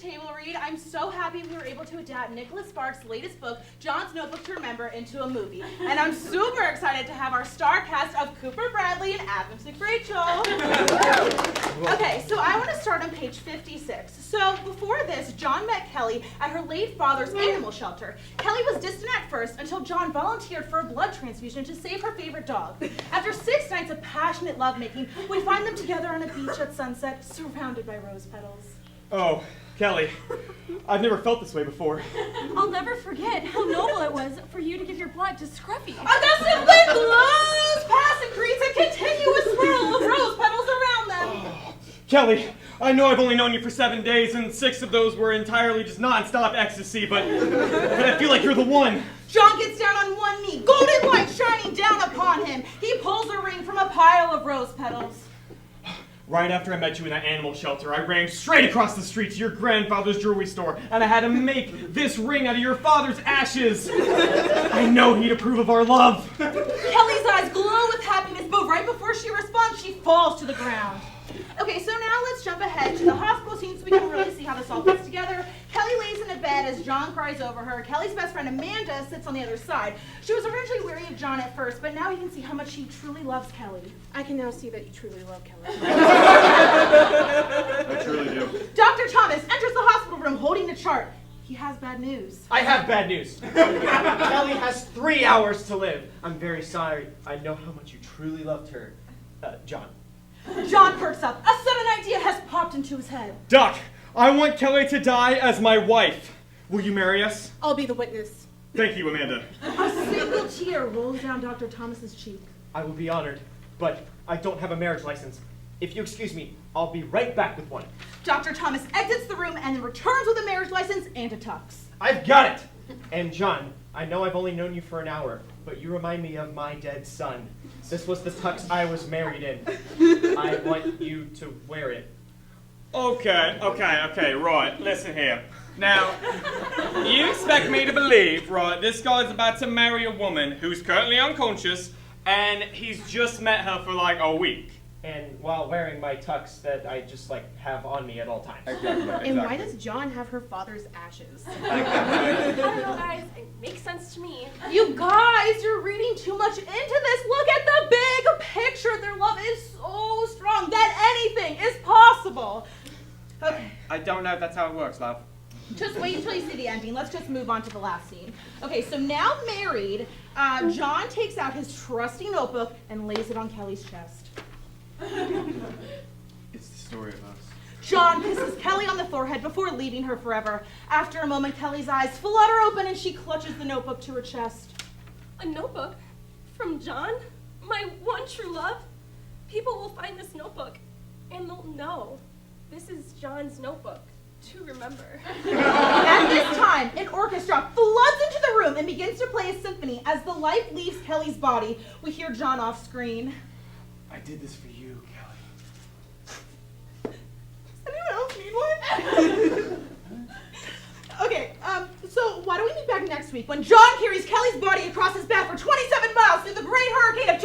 table read. I'm so happy we were able to adapt Nicholas Sparks' latest book, John's Notebook to Remember, into a movie. And I'm super excited to have our star cast of Cooper Bradley and Adams McRachel. Okay, so I want to start on page 56. So before this, John met Kelly at her late father's animal shelter. Kelly was distant at first until John volunteered for a blood transfusion to save her favorite dog. After 6 nights of passionate lovemaking, we find them together on a beach at sunset, surrounded by rose petals. Oh, Kelly, I've never felt this way before. I'll never forget how noble it was for you to give your blood to Scruffy. A gust of wind blows past and creates a continuous swirl of rose petals around them. Oh, Kelly, I know I've only known you for 7 days, and 6 of those were entirely just non-stop ecstasy, but I feel like you're the one. John gets down on one knee, golden light shining down upon him. He pulls a ring from a pile of rose petals. Right after I met you in that animal shelter, I ran straight across the street to your grandfather's jewelry store, and I had to make this ring out of your father's ashes. I know he'd approve of our love. Kelly's eyes glow with happiness, but right before she responds, she falls to the ground. Okay, so now let's jump ahead to the hospital scene so we can really see how this all fits together. Kelly lays in a bed as John cries over her. Kelly's best friend Amanda sits on the other side. She was originally wary of John at first, but now you can see how much she truly loves Kelly. I can now see that you truly love Kelly. I truly do. Dr. Thomas enters the hospital room holding the chart. He has bad news. I have bad news. Kelly has 3 hours to live. I'm very sorry. I know how much you truly loved her. John. John perks up. A sudden idea has popped into his head. Doc, I want Kelly to die as my wife. Will you marry us? I'll be the witness. Thank you, Amanda. A single tear rolls down Dr. Thomas's cheek. I will be honored, but I don't have a marriage license. If you excuse me, I'll be right back with one. Dr. Thomas exits the room and then returns with a marriage license and a tux. I've got it! And John, I know I've only known you for an hour, but you remind me of my dead son. This was the tux I was married in. I want you to wear it. Okay, right, listen here. Now, you expect me to believe, right, this guy's about to marry a woman who's currently unconscious, and he's just met her for like a week. And while wearing my tux that I just have on me at all times. Exactly. And why does John have her father's ashes? I don't know, guys. It makes sense to me. You guys, you're reading too much into this. Look at the big picture. Their love is so strong that anything is possible. Okay. I don't know if that's how it works, love. Just wait until you see the ending. Let's just move on to the last scene. Okay, so now married, John takes out his trusty notebook and lays it on Kelly's chest. It's the story of us. John kisses Kelly on the forehead before leaving her forever. After a moment, Kelly's eyes flutter open and she clutches the notebook to her chest. A notebook? From John? My one true love? People will find this notebook and they'll know this is John's notebook to remember. At this time, an orchestra floods into the room and begins to play a symphony. As the life leaves Kelly's body, we hear John off screen. I did this for you, Kelly. Does anyone else need one? Okay, so why don't we meet back next week when John carries Kelly's body across his back for 27 miles through the great hurricane of